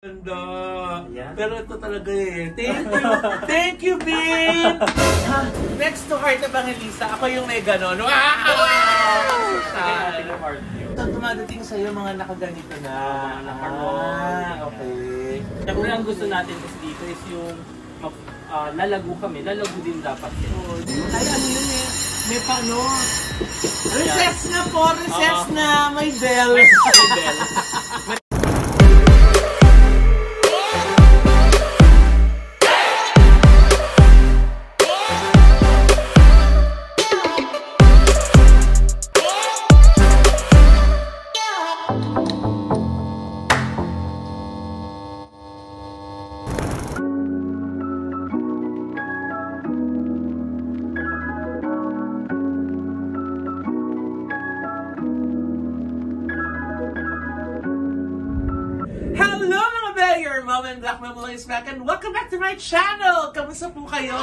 Ganda. Yeah. Pero ito talaga eh. Thank you, Vin! Next to Heart Evangelista, ako yung may ganon. Wow! Ito dumadating sa'yo mga nakaganito na. Okay. Siyempre ang gusto natin kasi dito is yung lalago kami. Lalago din dapat yun. Ay, ano yun eh? May paano? Recess na po! Recess na! May bell! May bell. Mom and Black Memo is back and welcome back to my channel! Kamusta po kayo?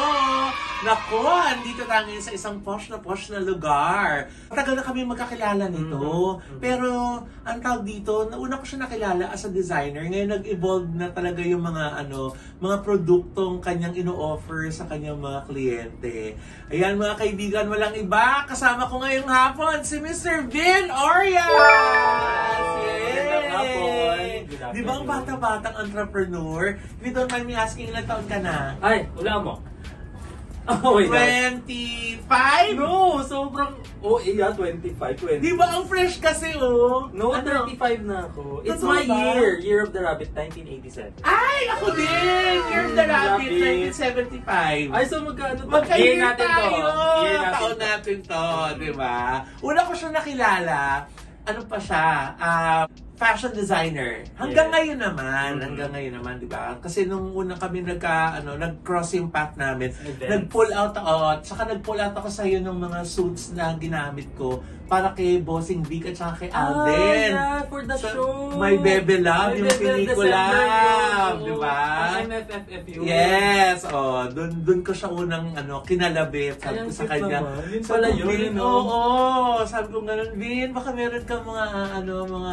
Nako, andito tayo sa isang posh na lugar. Matagal na kami magkakilala nito. Pero, ang tawag dito, nauna ko siya nakilala as a designer. Ngayon nag-evolve na talaga yung mga produktong kanyang ino-offer sa kanyang mga kliyente. Ayan mga kaibigan, walang iba. Kasama ko ngayong hapon si Mr. Vin Orias! Di ba ang bata-batang entrepreneur? If you don't mind me asking, ilang taon ka na? Ay, wala mo. Oh my God. 25? No, sobrang... Oh, yeah, 25, 20. Di ba ang fresh kasi, oh? No, ano? 35 na ako. It's Totoo my ba? Year of the Rabbit, 1987. Ay, ako din! Year of the Rabbit, Rabbit. 1975. Ay, so magkano to? Magka-year natin tayo! to. Year natin Taon to. natin to, di ba? Una ko siya nakilala, ano pa siya, fashion designer. Hanggang ngayon naman, di ba? Kasi nung una kami nag-cross yung path namin, nag-pull out ako, tsaka nag-pull out ako sa'yo ng mga suits na ginamit ko para kay Bossing Vic at saka kay Alden. Yeah, for the show. My Bebe Love, yung pelikula. Di ba? MFFFU. Yes, dun ko siya unang kinalabit. Sabi ko sa kanya. Yun pala yun, Oo, sabi ko ganun, Vin, baka meron kang mga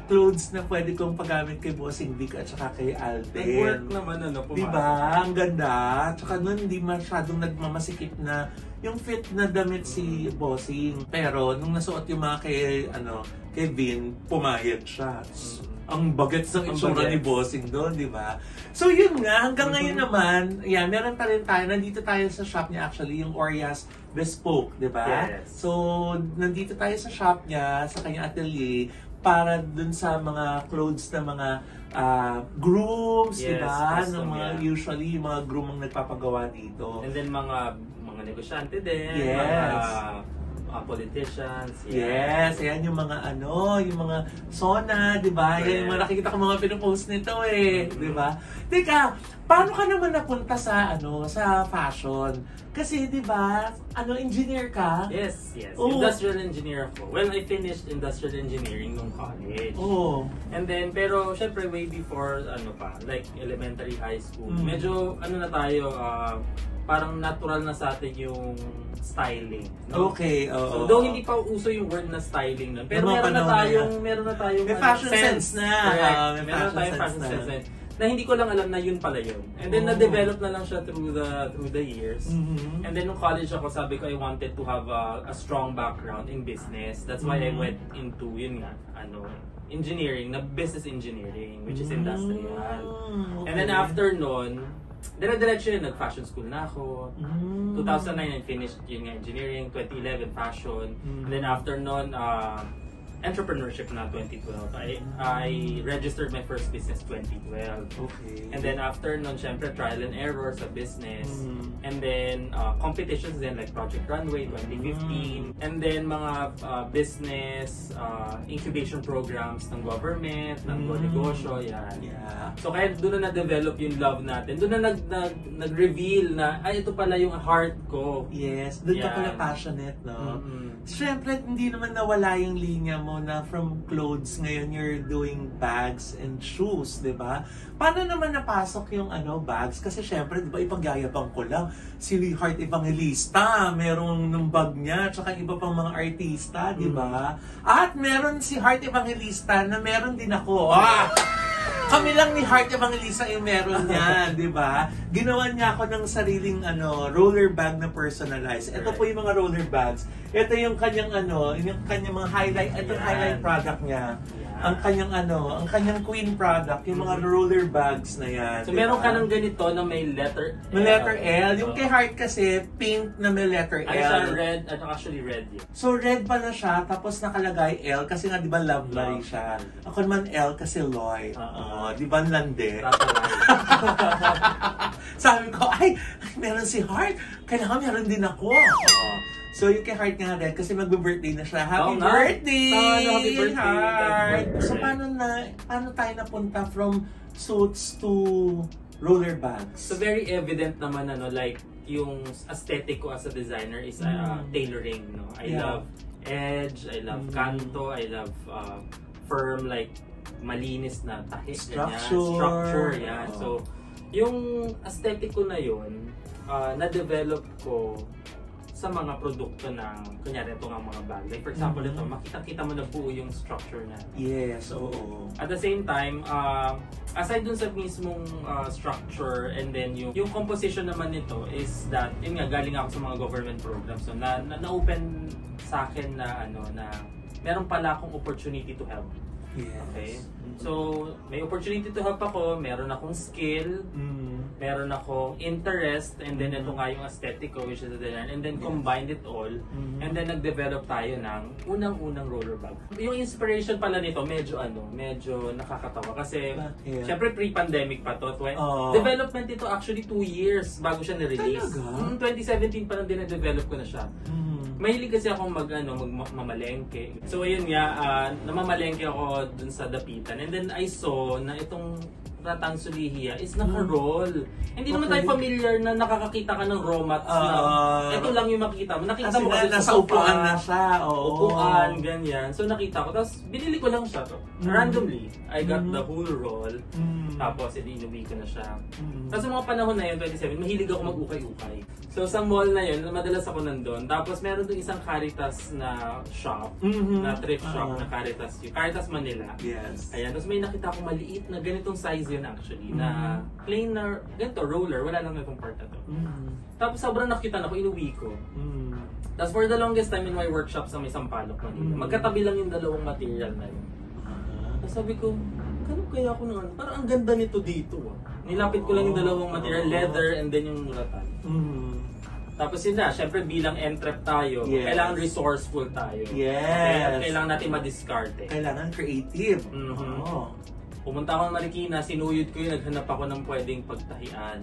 clothes na pwede kong paggamit kay Bossing Vic at saka kay Alden. Nag-work naman, pumasok. Diba? Ang ganda. Tsaka nun, hindi masyadong nagmamasikip na yung fit na damit si Bossing. Pero, nung nasuot yung mga kay Vin, pumayag siya. Ang bagets ng itsura ni Bossing doon, di ba? So yun nga, hanggang ngayon naman, meron pa rin tayo. Nandito tayo sa shop niya actually, yung Orias Bespoke, di ba? Yes. So, nandito tayo sa shop niya, sa kanyang atelier, para dun sa mga clothes na mga grooms, yes, di ba? Usually, yung mga groom ang nagpapagawa dito. And then mga negosyante din, yes. Mga politicians. Yes, ayan yung mga yung mga SONA, di ba? Yes. Yan yung mga nakikita ko mga pinupost nito di ba? Teka, paano ka naman napunta sa sa fashion? Kasi di ba, engineer ka? Yes. Industrial engineer ako. Well, I finished industrial engineering nung college. Oh. And then, pero syempre way before like elementary, high school. Medyo na tayo, parang natural na sa atin yung styling. No? Okay, So, though hindi pa uso yung word na styling nun, pero meron na tayong may fashion sense na. Correct. Meron na tayong fashion sense na hindi ko lang alam na yun pala yun. And then na-develop na lang siya through the years. And then nung college ako, sabi ko I wanted to have a strong background in business. That's why I went into engineering, na business engineering, which is industrial. Okay. And then after nun, dire-diretso yun, nag-fashion school na ako. 2009, I finished yung engineering, 2011, fashion. And then after nun, entrepreneurship na 2012. I registered my first business 2012. Okay. And then after nun, syempre, trial and error sa business. And then, competitions din, like Project Runway 2015. And then, mga business incubation programs ng government, ng negosyo, yan. Yeah. So, kaya doon na na-develop yung love natin. Doon na nag-reveal na, ay, ito pala yung heart ko. Yes, doon ka pala passionate, no? Siyempre, hindi naman nawala yung linya mo na from clothes, ngayon you're doing bags and shoes, di ba? Paano naman napasok yung bags? Kasi siyempre, di ba, ipagyayabang ko lang, si Heart Evangelista, merong ng bag niya, tsaka iba pang mga artista, di ba? At meron si Heart Evangelista na meron din ako. Kami lang ni Heart Evangelista yung meron niyan, di ba? Ginawa niya ako ng sariling roller bag na personalized. Ito po yung mga roller bags. Ito yung kanyang yung kanyang mga highlight, ito highlight product niya. Ang kanyang queen product, yung mga roller bags na yan. So meron ka ng ganito na may letter L. May letter L. Yung kay Heart kasi, pink na may letter L. Ay, siya red, actually red yun. So red pala siya, tapos nakalagay L kasi nga di ba love Larry siya. Ako naman L kasi Loy. Di ba lande? Sabi ko, ay, meron si Heart. Kailangan meron din ako. So yung kay Heart nga red kasi magbe-birthday na siya. Happy birthday! Happy birthday, Heart! So paano tayo napunta from suits to roller bags? So very evident naman like yung aesthetic ko as a designer is tailoring, no. I love edge, I love canto, I love firm, like malinis na tahi, structure, yan. So yung aesthetic ko na yun, na-develop ko sa mga produkto ng, kunyari ito nga mga bag. Like for example, ito, makita-kita mo na buo yung structure na. Yes, oo. At the same time, aside dun sa mismong structure and then yung composition naman nito is that, yun nga, galing ako sa mga government programs. So, na-open sa akin na, na meron pala akong opportunity to help. Yes. Okay? So, may opportunity to help ako, meron akong skill, meron akong interest, and then ito nga yung aesthetic ko, which is the design, and then combined it all, and then nag-develop tayo ng unang-unang roller bag. Yung inspiration pala nito, medyo nakakatawa kasi, syempre pre-pandemic pa to. Development ito actually 2 years bago siya na-release. 2017 pa lang din na-develop ko na siya. Mahilig kasi akong mamalengke. So ayun nga, namamalengke ako dun sa Dapitan. And then I saw na itong Ratang Sulihia is naka-roll. Hindi naman tayo familiar na nakakakita ka ng raw mats na ito lang yung makikita mo. Nakita mo kasi nasa upuan na siya. Upuan, ganyan. So nakita ko. Tapos binili ko lang siya. Randomly, I got the whole roll. Tapos inuwi ko na siya. Tapos sa mga panahon na yun, 27, mahilig ako mag-ukay-ukay. So sa mall na yun, madalas ako nandun. Tapos meron doon isang Caritas na shop, na thrift shop na Caritas. Yung Caritas Manila. Yes. Ayan. Tapos may nakita akong maliit na ganitong size yun actually. Na plain na, ganito, roller. Wala lang itong part na to. Tapos sobrang nakita na ko, inuwi ko. Tapos for the longest time in my workshop sa may Sampaloc, Manila, magkatabi lang yung dalawang material na yun. Tapos sabi ko, ganun kaya ako naman, parang ang ganda nito dito. Nilapit ko lang yung dalawang material, leather and then yung ratan. Tapos yun na, syempre bilang entrep tayo, kailangan resourceful tayo. Yes. Okay? At kailangan natin ma-discard. Kailangan creative. Pumunta ako ng Marikina, sinuyod ko yun, naghanap ako ng pwedeng pagtahian.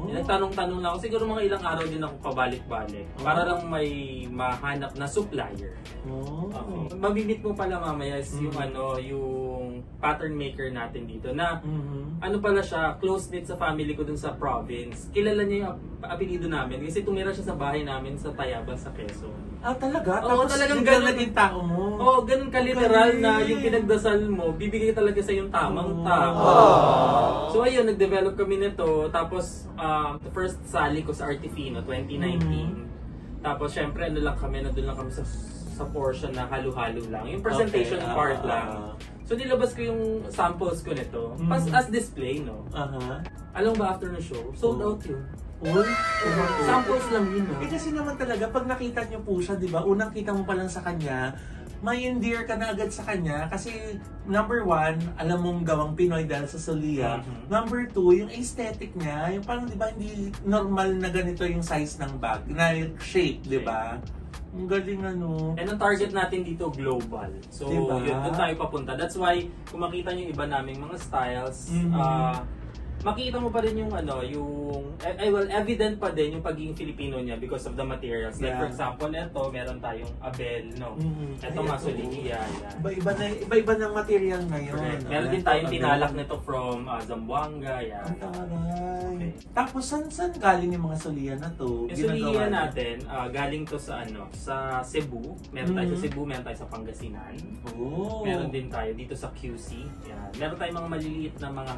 Nagtanong-tanong na ako, siguro mga ilang araw din ako pabalik-balik. Para lang may mahanap na supplier. Mabibit mo pala mamaya is yung yung pattern maker natin dito na ano pala siya, close-knit sa family ko dun sa province. Kilala niya yung apelido namin kasi tumira siya sa bahay namin sa Tayabas sa Quezon. Talaga? Oo, talagang ganun naging tao mo. Oo, ganun ka-literal na yung pinagdasal mo, bibigay talaga sa yung tamang tao. So ayun, nag-develop kami nito. Tapos, the first sali ko sa Artifino, 2019. Tapos, syempre, nandun lang kami sa portion na halo-halo lang. Yung presentation part lang. So, nilabas ko yung samples ko nito. As display, no? Alam ba, after the show, sold out yun. Samples lang yun, no? Kasi naman talaga, pag nakita niyo po siya, di ba, unang kita mo pa lang sa kanya, may endear ka na agad sa kanya kasi number 1, alam mong gawang Pinoy dahil sa Solia. Number 2, yung aesthetic niya, yung parang di ba hindi normal na ganito yung size ng bag, na shape, di ba? Ang galing And ang target natin dito global. So diba? Yun, doon tayo papunta. That's why kung makita niyo iba naming mga styles, makikita mo pa rin yung evident pa din yung pagiging Filipino niya because of the materials. Like for example, ito, meron tayong Abel, no? Ito Sulihia. Iba-iba ng material na yun. Meron din tayong tinalak nito from Zamboanga. Okay. Tapos saan galing yung mga Sulihia na to? Yung Sulihia natin, galing to sa sa Cebu. Meron tayo sa Cebu, meron tayo sa Pangasinan. Meron din tayo dito sa QC. Meron tayong mga maliliit na mga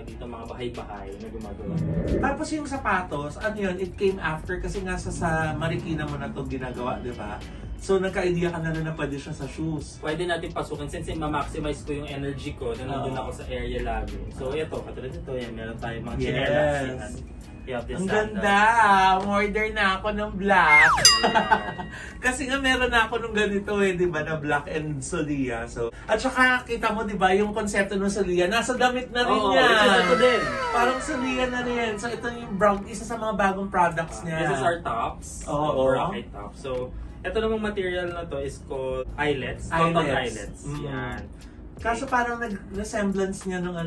dito, mga bahay-bahay na gumagawa. Tapos yung sapatos, ano yun, it came after kasi nga sa Marikina mo na to ginagawa, di ba? So nagka-idea ka na na pwede siya sa shoes. Pwede natin pasukin since ma-maximize ko yung energy ko na nandun ako sa area lagi. So ito, katulad ito, yan, meron tayong mga chinelas. Ang ganda! Order na ako ng black. Kasi nga meron na ako nung ganito di ba, na black and Solia. So, at saka kita mo, di ba, yung konsepto ng Solia, nasa damit na rin yan. Ito din. Parang Solia na rin. So, ito yung brown, isa sa mga bagong products niya. This is our tops. Rocket top. So, ito namang material na to is called eyelets. Cotton eyelets. Yan. Kaso parang nag-resemblance niya nung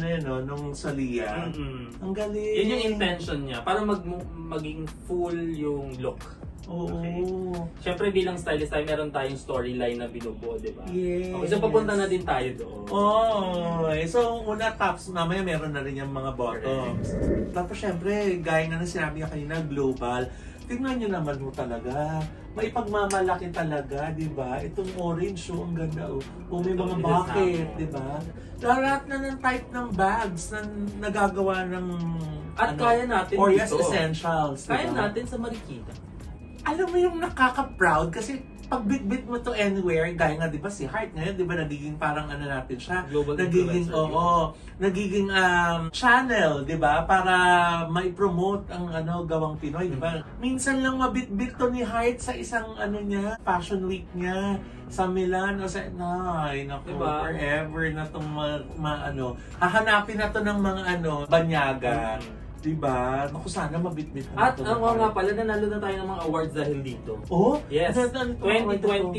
nung Solia. Ang galing. Yun yung intention niya. Para maging full yung look. Oo. Okay. Siyempre bilang stylist tayo, meron tayong storyline na binubuo, di ba? Yes. Okay, so papunta na din tayo doon. So una tops, mamaya meron na rin yung mga bottoms. Tapos siyempre, gaya na sinabi niya kanina, global. Tingnan niyo naman mo talaga. May pagmamalaki talaga, di ba? Itong orange, ang ganda. May mga bucket, di ba? Lahat na ng type ng bags na nagagawa ng at kaya natin Orias dito. Essentials. Kaya diba? natin sa Marikina. Alam mo yung nakaka-proud kasi pag bit-bit mo to anywhere, gaya nga, di ba, si Heart ngayon, di ba, nagiging parang natin siya, global nagiging, nagiging channel, di ba, para ma-promote ang gawang Pinoy, di ba? Minsan lang mabit-bit to ni Heart sa isang niya, fashion week niya, sa Milan o sa, naku, diba? Forever na tong hahanapin na to ng mga banyaga. Diba? Naku, sana mabit-bit na ito. At nga pala, nanalo na tayo ng mga awards dahil dito. Oh? Yes. 2021,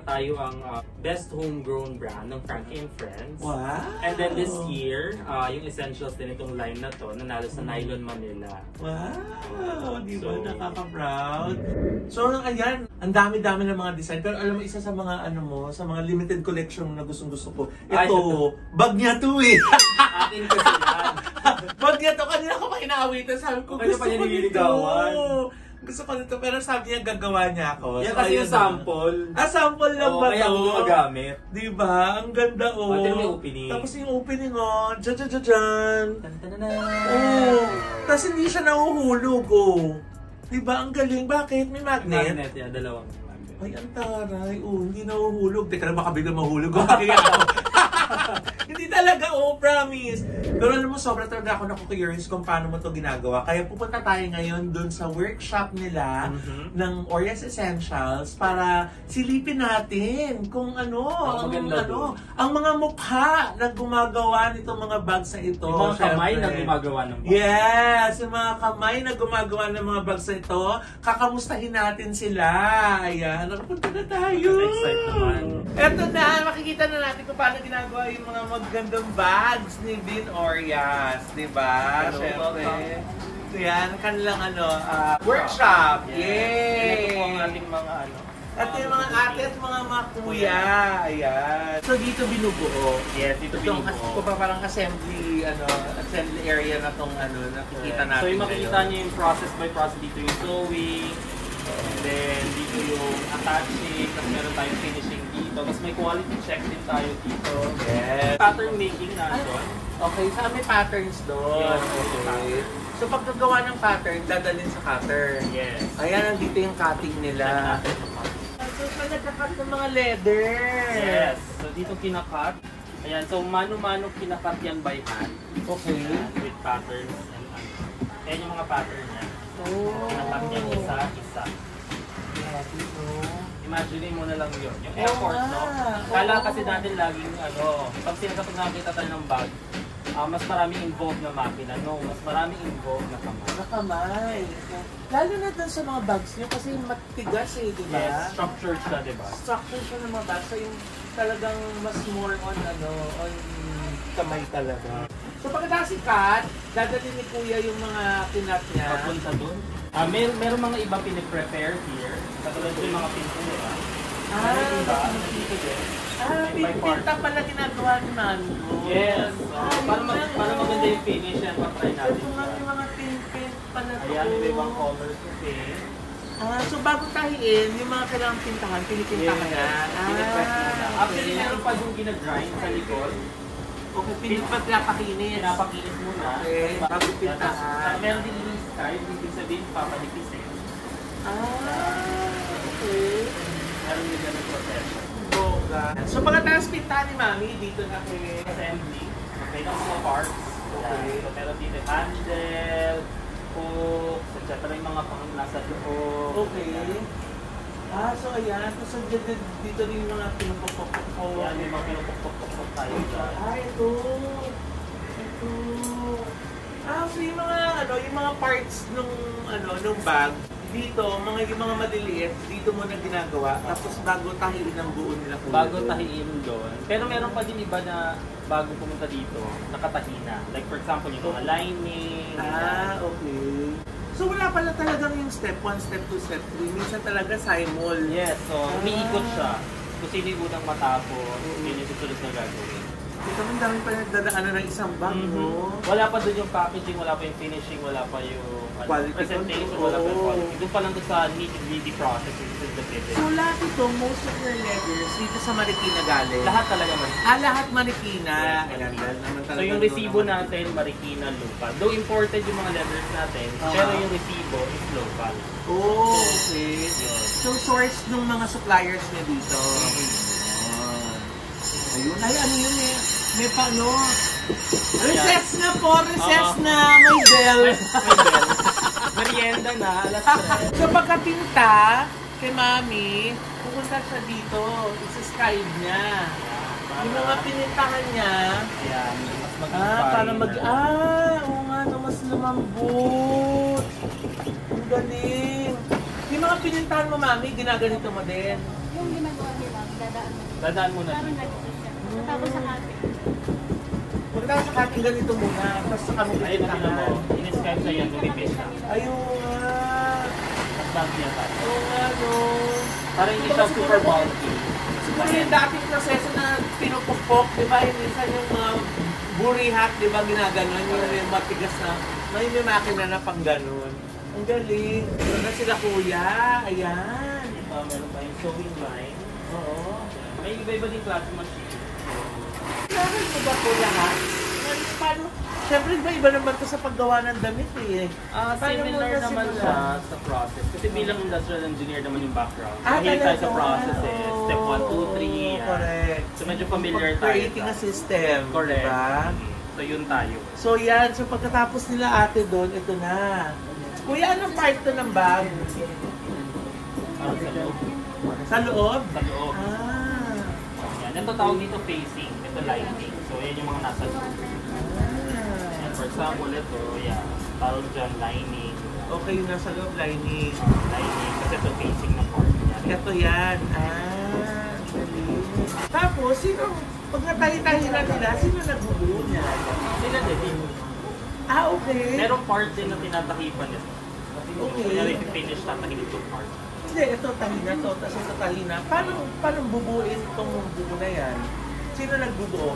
tayo ang Best Homegrown Brand ng Frankie and Friends. Wow! And then this year, yung essentials din itong line na to, nanalo sa Nylon Manila. Wow! Diba? Nakaka-proud. So, ayan, ang dami-dami ng mga design. Pero alam mo, isa sa mga sa mga limited collection na gustong-gusto ko, ito, bag niya to Atin kasi yan. Bag niya to, kanina ko pa inaawitan. Sabi ko, gusto ko nito. Gusto ko nito, pero sabi niya, gagawa niya ako. Yan kasi yung sample. Sample lang ba kaya to? ako magamit. Diba? Ang ganda, Pati may opening. Tapos yung opening, dyan. Tapos hindi siya nahuhulog, Diba? Ang galing. Bakit? May magnet? Magnet yan, dalawang magnet. Ay, ang taray. Hindi nahuhulog. Teka lang, baka biglang mahulog. Kaya ako. Hindi talaga, promise. Pero alam mo, sobra talaga ako naku-curious kung paano mo to ginagawa. Kaya pupunta tayo ngayon dun sa workshop nila ng Orias Essentials para silipin natin kung ang mga mukha na gumagawa nitong mga bags na ito. Yung mga kamay na gumagawa ng bags. Yes, yung mga kamay na gumagawa ng mga bags na ito. Kakamustahin natin sila. Ayan, napunta na tayo. Excited naman. Eto na, makikita na natin kung paano ginagawa yung mga magagandang bags ni Bin Orias, di ba? Siyempre. So yan, kanilang workshop. Yay! Ito po ang ating mga At yung mga ate at mga kuya. Ayan. So dito binubuo. Yes, dito binubuo. Ito pa parang assembly area na tong nakikita natin. So yung makikita niyo yung process by process dito yung sewing, and then dito yung attaching, tapos meron tayong finishing dito, tapos may quality check din tayo dito. Yes. Pattern making nandun. Okay, saan may patterns doon? Yes, okay. So pag gagawa ng pattern, dadalhin sa cutter. Yes. Ayan, nandito yung cutting nila. So nagkakat ng mga leather. Yes. So dito kinakat. Ayan, so mano-mano kinakat yan by hand. Okay. Ayan, with patterns and ayan yung mga pattern niya. Kinakat yan isa-isa. Imagine mo na lang yun. Yung effort, no? Kala kasi natin laging, pag sinasapag nakita tayo ng bag, mas maraming involved na makina. No, mas maraming involved na kamay. Na kamay. Lalo na dun sa mga bags nyo kasi matigas di ba? Yes, structured siya, di ba? Structured siya ng mga bags. So yung talagang mas more on on kamay talaga. So pagkatapos i-cut, dadalhin ni Kuya yung mga kinat niya. Papunta dun. Meron mga iba piniprepare here. Katulad yung mga pintura. Meron iba, dito din. Pinta pala ginagawa ni Manu. Yes. Para maganda yung finish yan, patry natin. Ito nga yung mga pin-pin pala ito. Ayan, may ibang colors to paint. So bago tahiin, yung mga kailangang pintahan, pinipintahan na. Pinipress muna. Actually, meron pa yung ginagrind sa likod. Okay, pinapakinis. Pinapakinis muna. Okay, bago pintahan. Meron din yung style, ibig sabihin, papanipisin. Okay. Meron din ganun proseso. Bongga. So pagkatapos pintahan ni Mami, dito na kay Assembly. Okay, ng mga parts. Okay. So, meron dito yung handle, hooks, etc. Yung mga pang nasa loob. Okay. So ayan. So dito rin yung mga pinupok-pok ko. Yan, yung mga pinupok-pok tayo dyan. Ito. Ito. So yung mga parts nung bag, dito, yung mga maliliit, dito mo na ginagawa, tapos bago tahiin ang buo nila po. Bago tahiin doon. Pero meron pa din iba na bago pumunta dito, nakatahi na. Like for example, yung mga lining. Okay. So wala pala talagang yung step 1, step 2, step 3. Minsan talaga simul. Yes, so umiikot siya. Kung sino yung unang matapos, yun yung susunod na gagawin. Ito ang dami pa nagdadaanan ng isang bag, no? Wala pa doon yung packaging, wala pa yung finishing, wala pa yung Quality presentation, control. wala pa yung quality. Doon pa lang doon sa nitty-gritty process, which is the fitting. So lahat ito, most of your letters, dito sa Marikina galing? Lahat talaga man. Lahat Marikina. Yes, Ayan, dahil naman So talaga yung doon resibo naman. natin, Marikina, local. Though imported yung mga letters natin, pero yung resibo is local. Okay. Yun. So source ng mga suppliers niya dito. Ayun. Ay, ano yun eh? May paano? Recess na po! Recess na! May bell! Merienda na, alas 3. So pagkapinta kay Mami, pupunta siya dito. Isa-skype niya. Yung mga pinintahan niya, Ayan, mas mag-inspire. para oo nga, no, mas lumambot. Ang galing. Yung mga pinintahan mo, Mami, ginaganito mo din. Yung ginagawa nila, dadaan mo. Dadaan muna Parang dito. ganito siya. Tapos sa atin. Pagkatapos sa ating ganito muna, tapos sa kami Ayun na pinintahan. mo. In-skype sa yan, lumipis na. Ayun nga. Mas bago niya tayo. Oo nga, no. Para hindi siya super bulky. Siguro yung dating proseso na pinupukpok, di ba? Yung minsan yung mga burihat, di ba, ginaganon, yung matigas na, may makina na pang ganon. Ang galing. Meron na sila kuya. Ayan. Meron pa yung sewing line. Oo. May iba-iba din klase machine. Kailangan mo ba po lahat? Paano? Siyempre, iba naman to sa paggawa ng damit eh. Paano mo Similar naman nasimulan? siya sa process. Kasi bilang industrial engineer naman yung background. Ah, Mahilig tayo sa talaga? processes. Step 1, 2, 3. yan. Correct. So medyo familiar tayo. Creating a system. Correct. Diba? So yun tayo. So yan, so pagkatapos nila ate doon, ito na. Kuya, anong part to ng bag? Sa loob. Sa loob? Sa loob. Yan. Ito tawag dito facing. Ito lining. So yan yung mga nasa loob. And for example, ito, yeah. Tawag dyan lining. Okay, yung nasa loob, lining. Lining. Kasi ito facing ng part niya. Ito yan. Galing. Tapos, pag natahi-tahi na nila, sino nagbubuo niya? Sila din. Okay. Merong part din na tinatahipan nito. Okay. Kunyari, finish tatahin itong part. Hindi, ito tahi na to, tapos ito tahi na. Paano bubuin itong buo na yan? Sino nagbubuo?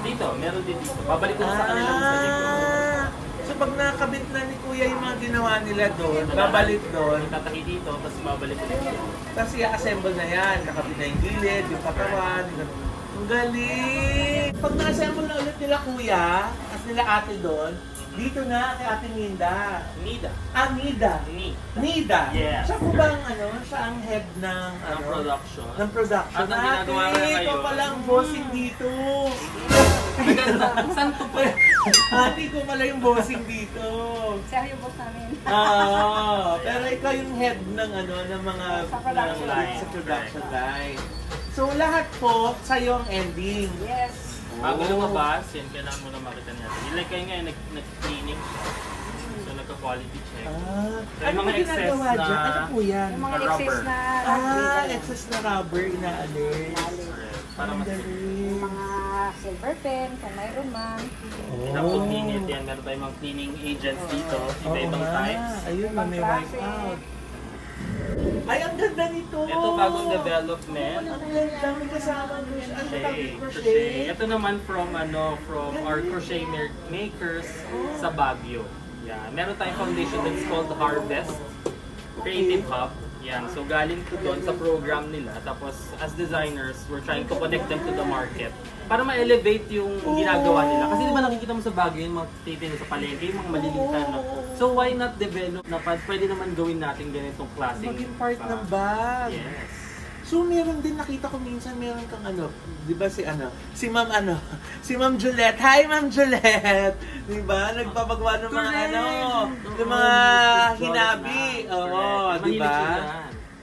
Dito, meron din dito. Babalik ko sa kanila sa likod. So pag nakabit na ni Kuya yung mga ginawa nila doon, babalik doon, Tatahi dito, tapos babalik ulit dito. tapos i-assemble na yan. Nakabit na yung gilid, yung katawan, yung ganun. Ang galing! Pag na-assemble na ulit nila Kuya, at nila ate doon, dito na kay Ate Minda. Nida. Nida. Ni. Nida. Yes. Siya po bang siya ang head ng Ang production. ng production. At ang ginagawa Ate, na ngayon- ikaw palang bossing dito. Maganda. Saan to pa? Ate, ko pala yung bossing dito. Siya yung boss namin. Pero ikaw yung head ng ng mga Sa production line. sa production line. So lahat po sa'yo ang ending. Yes. Bago lumabas, yan, kailangan mo na makita natin. Yung like kayo ngayon, nag-cleaning siya. So, nagka-quality check. So, Ano yung ba mga ginagawa excess dyan? Ano na... po yan? Yung mga Rubber. excess na rubber. Excess na rubber inaalis. Para Ang mas... galing. Mga silver pen, kung mayroon man. Pinapag-clean yan. Meron tayong mga cleaning agents dito. Iba-ibang Oo nga. types. Ayun, may wipe out. Ay, ang ganda nito! Ito bagong development. Ang ganda, may kasama crochet. Ano tawag Crochet. crochet? Ito naman from our crochet makers sa Baguio. Yeah, meron tayong foundation that's called Harvest Creative Hub. Yan, so galing to doon sa program nila. Tapos as designers, we're trying to connect them to the market para ma-elevate yung ginagawa nila. Kasi di ba nakikita mo sa Baguio yung mga titin sa palengke, yung mga malilitan. No? So why not develop na pwede naman gawin natin ganitong klaseng Maging part ng bag. Yes. So meron din, nakita ko minsan meron kang ano, 'di ba si si Ma'am Juliet. Hi Ma'am Juliet. 'Di ba? Nagpapagawa ng mga ng mga hinabi. Oo, 'di ba?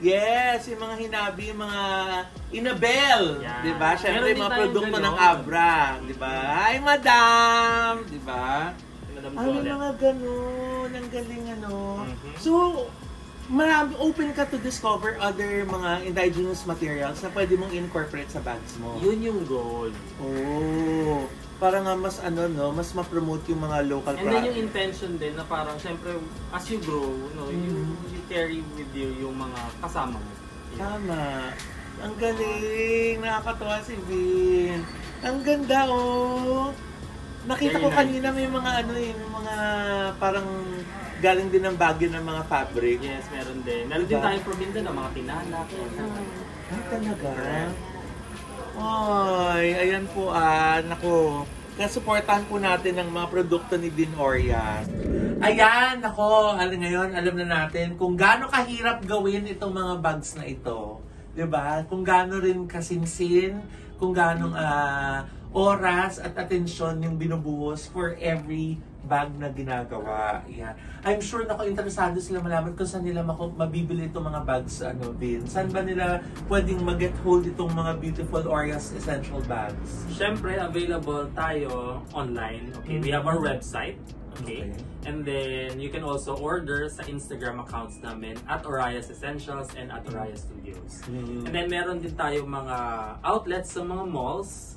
Yes, yung mga hinabi, yung mga Inabel, yeah. 'di ba? Syempre mga produkto ng Abra, 'di ba? Hi Madam, 'di ba? Ay, mga ganun, ang galing So, marami, open ka to discover other mga indigenous materials na pwede mong incorporate sa bags mo. Yun yung goal. Oh, para nga mas mas ma-promote yung mga local products. And then yung intention din na parang syempre as you grow, you carry with you yung mga kasama mo. Yeah. Tama. Ang galing, nakakatuwa si Vin. Ang ganda Nakita ko kanina may mga may mga parang galing din ng Baguio ng mga fabric. Yes, meron din. Meron din tayong probinsya ng mga tinala. Ay, talaga? Ay, ayan po, naku. Kasuportahan po natin ang mga produkto ni Din Orias. Ayan, nako, ngayon, alam na natin kung gaano kahirap gawin itong mga bags na ito. 'Di ba? Kung gaano rin kasinsin, kung gaano oras at atensyon yung binubuhos for every bag na ginagawa. Yeah. I'm sure interesado sila malaman kung saan nila mabibili itong mga bags, Vin. Saan ba nila pwedeng mag-get hold itong mga beautiful Orias Essential bags? Siyempre, available tayo online. Okay, we have our website. Okay. And then, you can also order sa Instagram accounts namin at Orias Essentials and at Orias Studios. And then, meron din tayo mga outlets sa mga malls.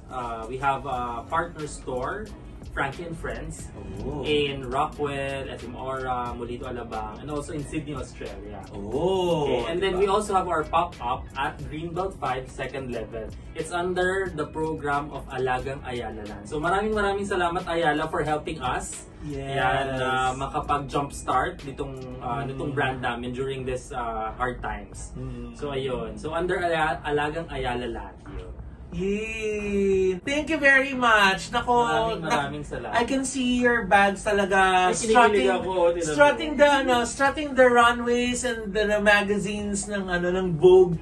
We have a partner store, Frankie and Friends, in Rockwell, SM Ora, Molito, Alabang, and also in Sydney, Australia. Okay. And then we also have our pop-up at Greenbelt 5, second level. It's under the program of Alagang Ayala Land. So maraming salamat Ayala for helping us. Yes. Yan, makapag-jumpstart nitong brand namin during this hard times. So ayun. So under Alagang Ayala Land. Yay! Thank you very much. Nako, maraming salamat. I can see your bags talaga strutting the runways and the magazines ng Vogue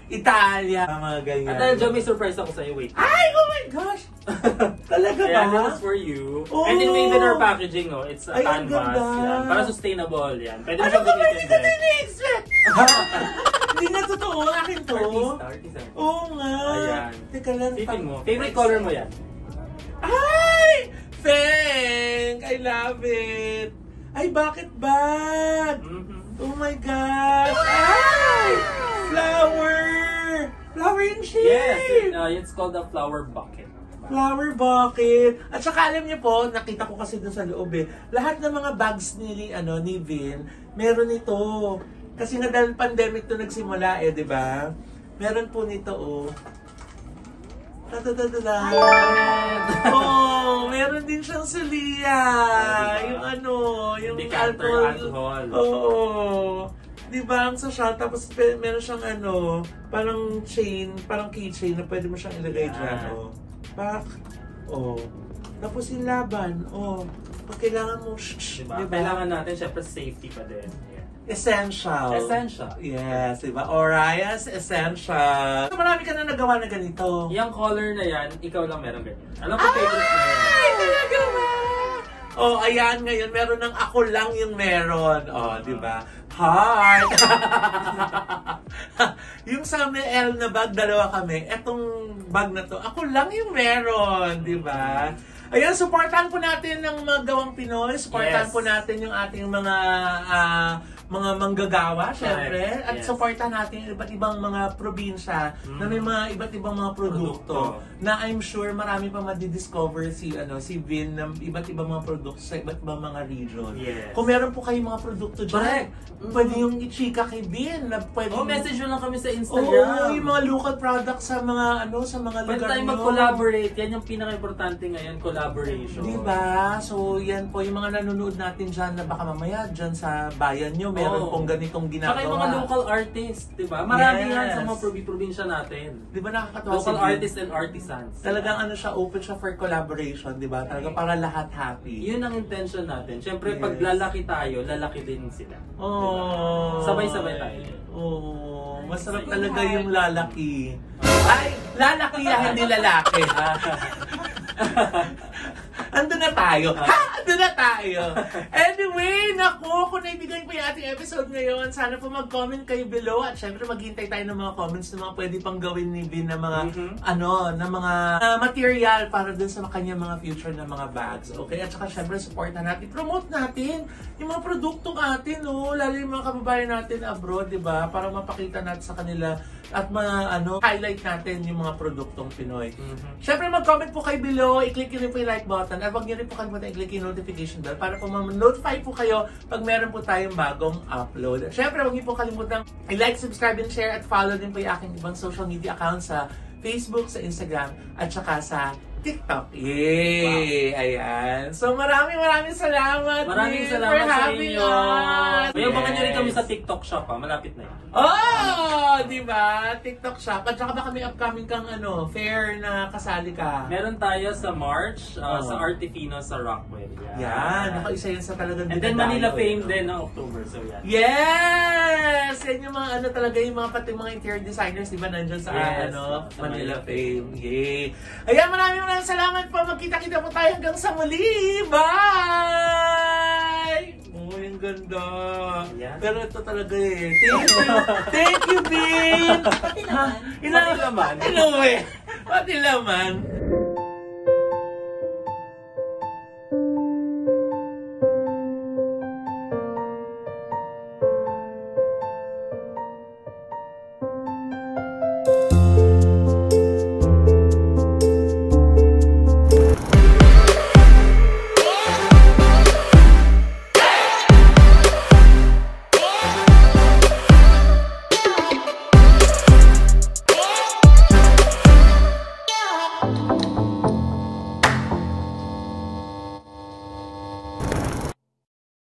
Italia, mga ganyan. At dahil dyan, may surprise ako sa'yo. Wait. Ay, oh my gosh! Talaga ba? Yeah, this is for you. And then we even our packaging, it's a canvas. Yan. Para sustainable yan. Pwede mo siyang gamitin din. Ano ba? Ini-expect? Hindi na totoo. Akin to. Artista. Oo nga. Ayan. Teka lang. Tipin mo. Favorite color mo yan? Ay! Feng! I love it! Ay, bakit bag? Oh my gosh! Ay! Flower! Flower in shape! Yes, it's called a flower bucket. Flower bucket. At saka alam niyo po, nakita ko kasi dun sa loob lahat ng mga bags ni Vin, meron ito. Kasi nga dahil pandemic to nagsimula di ba? Meron po nito meron din siyang Celia. Yung yung alcohol. Di ba? Ang social, tapos meron siyang parang chain, parang keychain na pwede mo siyang ilagay dyan. Back. Tapos yung laban. Pag kailangan mo, diba? Kailangan natin, syempre, safety pa din. Essential. Yes, diba? Orias Essential. So, marami ka na nagawa na ganito. Yung color na yan, ikaw lang meron ganyan. Alam ko favorite mo yan. Ay, talaga ba? Ayan, ngayon, meron ng ako lang yung meron. Diba? Heart! Yung sa L na bag, dalawa kami. Etong bag na to, ako lang yung meron. Diba? Ayan, supportan po natin ng mga gawang Pinoy. Supportan po natin yung ating mga manggagawa, syempre. At supportan natin yung iba't ibang mga probinsya na may mga iba't ibang mga produkto na I'm sure marami pa madidiscover si Vin ng iba't ibang mga produkto sa iba't ibang mga region. Yes. Kung meron po kayong mga produkto dyan, pwede yung i-chika kay Vin. Message nyo lang kami sa Instagram. Yung mga local products sa mga sa mga lugar nyo. Pwede tayong mag-collaborate. Yan yung pinaka-importante ngayon, collaboration. Diba? So, yan po yung mga nanonood natin dyan na baka mamaya dyan sa bayan nyo, meron Oo. pong ganitong ginagawa. Tsaka yung mga local artists, di ba? Marami Yes. yan sa mga probinsya natin. Di ba nakakatawa Local si Vin? artists and artisans. Talagang ano siya, open siya for collaboration, di ba? Talagang para lahat happy. Yun ang intention natin. Siyempre, Yes. pag lalaki tayo, lalaki din sila. Oh. Sabay-sabay tayo. Oh, masarap talaga yung lalaki. Ay, lalaki yan, hindi lalaki. Andun na tayo. Andun na tayo. Anyway, naku, kung naibigay po yung ating episode ngayon, sana po mag-comment kayo below at syempre maghintay tayo ng mga comments na mga pwede pang gawin ni Vin na mga, na mga material para dun sa kanyang mga future na mga bags. Okay? At saka syempre supportan natin, promote natin yung mga produkto natin, no? Lalo yung mga kababayan natin abroad, di ba? Para mapakita natin sa kanila at highlight natin yung mga produktong Pinoy. Syempre mag-comment po kayo below, i-click nyo rin po yung like button at huwag nyo rin po kalimutan i-click yung notification bell para po ma-notify po kayo pag meron po tayong bagong upload. At syempre huwag nyo po kalimutan i-like, subscribe, and share at follow din po yung aking ibang social media accounts sa Facebook, sa Instagram, at saka sa TikTok. Yay! Wow. Ayan. So maraming salamat. Maraming Vin, salamat for sa having inyo. us. Kaya baka nyo rin kami sa TikTok shop ha. Malapit na yan. Oh! Di ba? TikTok shop. At saka baka may upcoming kang fair na kasali ka. Meron tayo sa March, sa Artifino sa Rockwell. Yan. Naka isa yan sa talagang And then dinadayo, Manila Fame din ng October. So yan. Yes! Yan yung mga talaga yung mga pati mga interior designers, di ba, nandyan sa Yes, sa sa Manila Manila Fame. Yay! Ayan, maraming salamat po. Magkita-kita po tayo hanggang sa muli. Bye! Oh, yung ganda. Ayan. Pero ito talaga eh. Thank you, Vin! Pati naman. Pati naman. Pati naman.